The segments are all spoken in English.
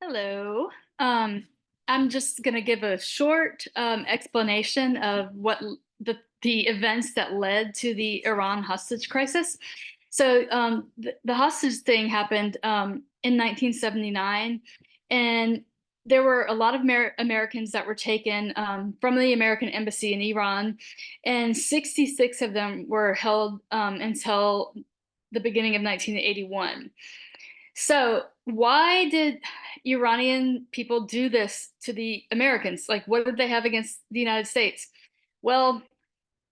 Hello. Um, I'm just going to give a short explanation of the events that led to the Iran hostage crisis. So the hostage thing happened in 1979, and there were a lot of Americans that were taken from the American embassy in Iran, and 66 of them were held until the beginning of 1981. So, why did Iranian people do this to the Americans? Like, what did they have against the United States? Well,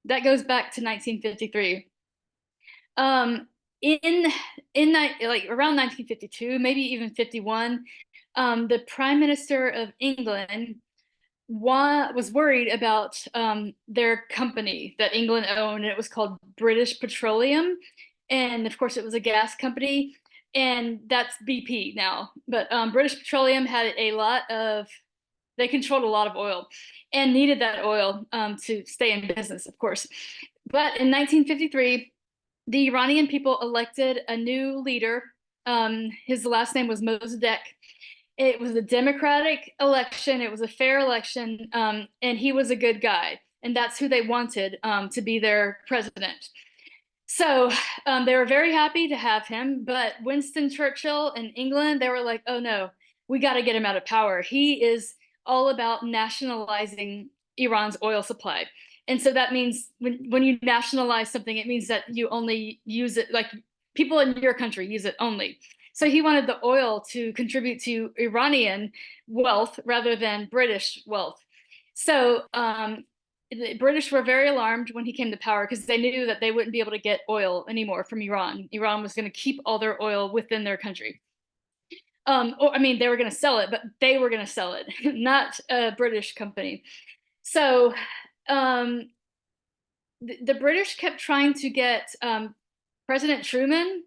that goes back to 1953. Um, in like around 1952, maybe even 51, the Prime Minister of England was worried about their company that England owned, and it was called British Petroleum. And of course, it was a gas company, and that's BP now. But British Petroleum had they controlled a lot of oil and needed that oil to stay in business, of course. But in 1953, the Iranian people elected a new leader. His last name was Mossadegh. It was a democratic election. It was a fair election, and he was a good guy, and that's who they wanted to be their president. So they were very happy to have him, but Winston Churchill in England, they were like, "Oh no, we got to get him out of power. He is all about nationalizing Iran's oil supply." And so that means when you nationalize something, it means that you only use it, like people in your country use it only. So he wanted the oil to contribute to Iranian wealth rather than British wealth. So the British were very alarmed when he came to power because they knew that they wouldn't be able to get oil anymore from Iran. Iran was going to keep all their oil within their country. Or I mean, they were going to sell it, but they were going to sell it, not a British company. So um, the British kept trying to get President Truman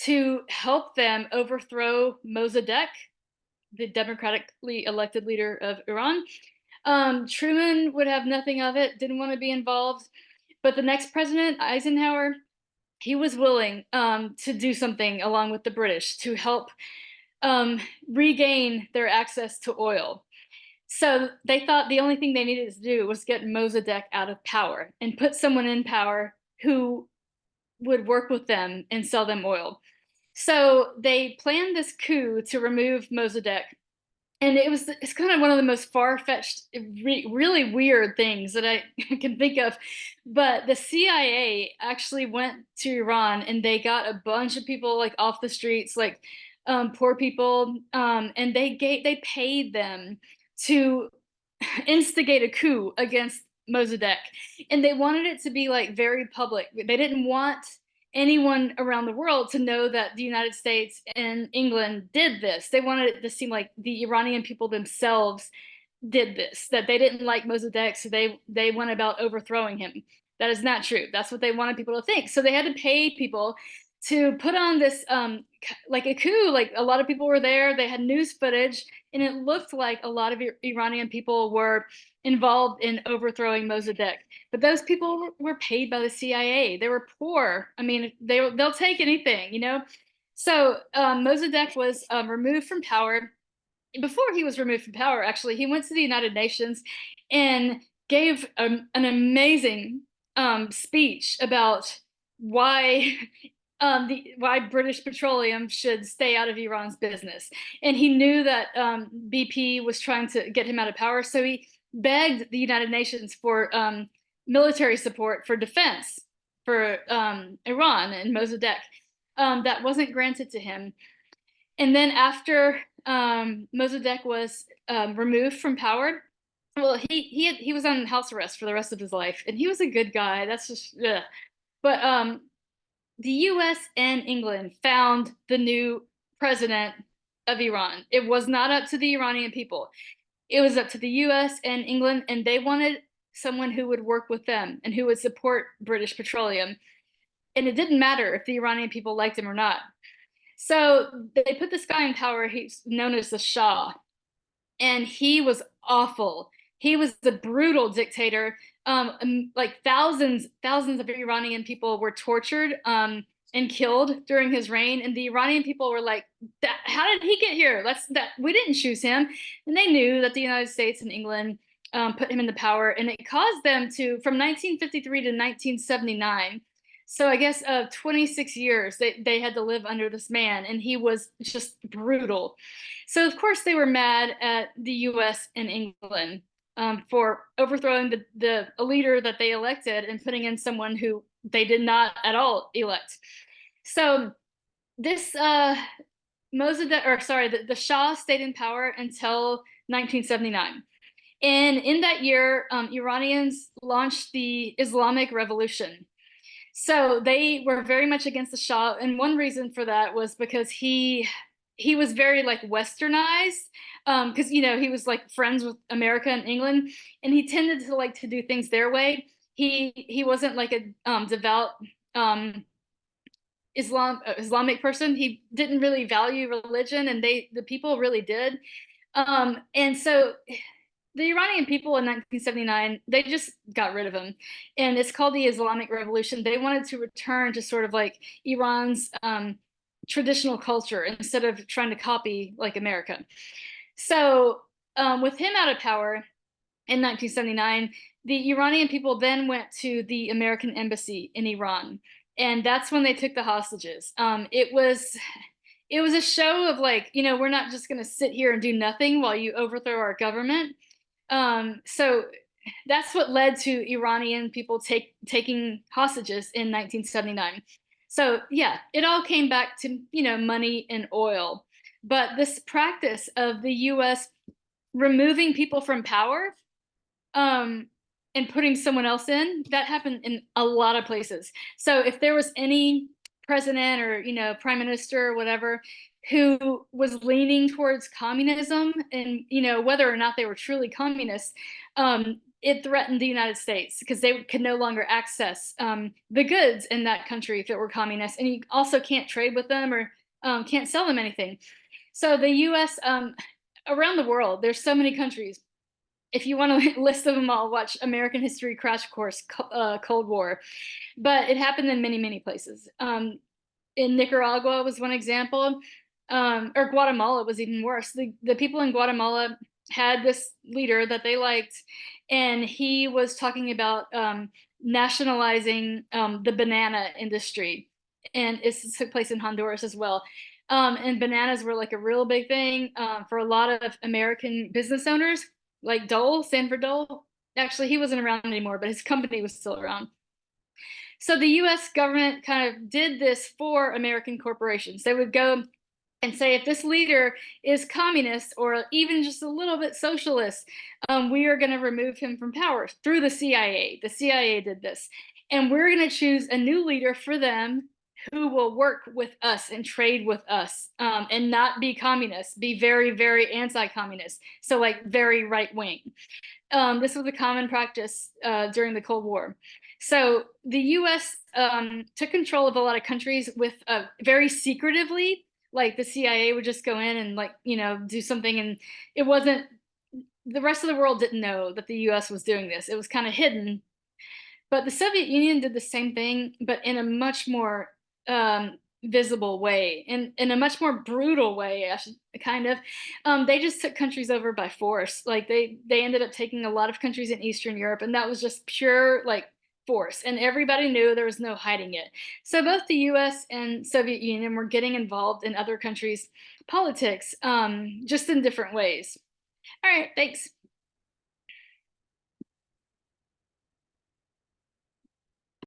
to help them overthrow Mossadegh, the democratically elected leader of Iran. Truman would have nothing of it, didn't want to be involved. But the next president, Eisenhower, he was willing to do something along with the British to help um, regain their access to oil. So they thought the only thing they needed to do was get Mossadegh out of power and put someone in power who would work with them and sell them oil. So they planned this coup to remove Mossadegh, and it's kind of one of the most far-fetched, really weird things that I can think of. But the CIA actually went to Iran and they got a bunch of people like off the streets, like poor people, and they paid them to instigate a coup against Mossadegh, and they wanted it to be like very public. They didn't want anyone around the world to know that the United States and England did this. They wanted it to seem like the Iranian people themselves did this, that they didn't like Mossadegh, so they went about overthrowing him. That is not true. That's what they wanted people to think. So they had to pay people to put on this like a coup. Like a lot of people were there. They had news footage, and it looked like a lot of Iranian people were involved in overthrowing Mossadegh. But those people were paid by the CIA. They were poor. I mean, they'll take anything, you know. So Mossadegh was removed from power. Before he was removed from power, actually, he went to the United Nations and gave an amazing speech about why why British Petroleum should stay out of Iran's business. And he knew that BP was trying to get him out of power, so he begged the United Nations for military support for defense for Iran and Mossadegh. That wasn't granted to him. And then after Mossadegh was removed from power, well, he was on house arrest for the rest of his life, and he was a good guy. That's just, ugh. But the U.S. and England found the new president of Iran. It was not up to the Iranian people. It was up to the U.S. and England, and they wanted someone who would work with them and who would support British Petroleum. And it didn't matter if the Iranian people liked him or not. So they put this guy in power. He's known as the Shah, and he was awful. He was the brutal dictator. Like thousands of Iranian people were tortured and killed during his reign. And the Iranian people were like, how did he get here? We didn't choose him. And they knew that the United States and England put him into power, and it caused them to, from 1953 to 1979. So I guess 26 years they had to live under this man, and he was just brutal. So of course they were mad at the U.S. and England for overthrowing a leader that they elected and putting in someone who they did not at all elect. So this Mossadegh, or sorry, the Shah stayed in power until 1979. And in that year, Iranians launched the Islamic Revolution. So they were very much against the Shah, and one reason for that was because he was very like westernized, because he was like friends with America and England, and he tended to like to do things their way. He wasn't like a devout um, Islamic person. He didn't really value religion, and the people really did. And so the Iranian people in 1979, they just got rid of him. And it's called the Islamic Revolution. They wanted to return to sort of like Iran's traditional culture instead of trying to copy like America. So with him out of power in 1979, the Iranian people then went to the American embassy in Iran. And that's when they took the hostages. It was a show of like, we're not just going to sit here and do nothing while you overthrow our government. So that's what led to Iranian people taking hostages in 1979. So yeah, it all came back to, money and oil. But this practice of the US removing people from power um, and putting someone else in, that happened in a lot of places. So if there was any president or, prime minister or whatever who was leaning towards communism, and, whether or not they were truly communists, it threatened the United States because they could no longer access the goods in that country if it were communist. And you also can't trade with them or can't sell them anything. So the US, around the world, there's so many countries. If you want to list them all, watch American History Crash Course, Cold War. But it happened in many, many places. In Nicaragua was one example, or Guatemala was even worse. The people in Guatemala had this leader that they liked, and he was talking about nationalizing the banana industry. And it took place in Honduras as well. And bananas were like a real big thing for a lot of American business owners, like Dole, Sanford Dole. Actually, he wasn't around anymore, but his company was still around. So the US government kind of did this for American corporations. They would go and say, if this leader is communist or even just a little bit socialist, we are going to remove him from power through the CIA. The CIA did this. And we're going to choose a new leader for them who will work with us and trade with us, and not be communist, be very, very anti-communist. So like very right wing. This was a common practice during the Cold War. So the US took control of a lot of countries with very secretively, like the CIA would just go in and like, do something, and it wasn't, the rest of the world didn't know that the US was doing this. It was kind of hidden. But the Soviet Union did the same thing, but in a much more visible way, in a much more brutal way, kind of. They just took countries over by force. Like they ended up taking a lot of countries in Eastern Europe, and that was just pure like force, and everybody knew there was no hiding it. So both the US and Soviet Union were getting involved in other countries' politics, just in different ways. All right, thanks.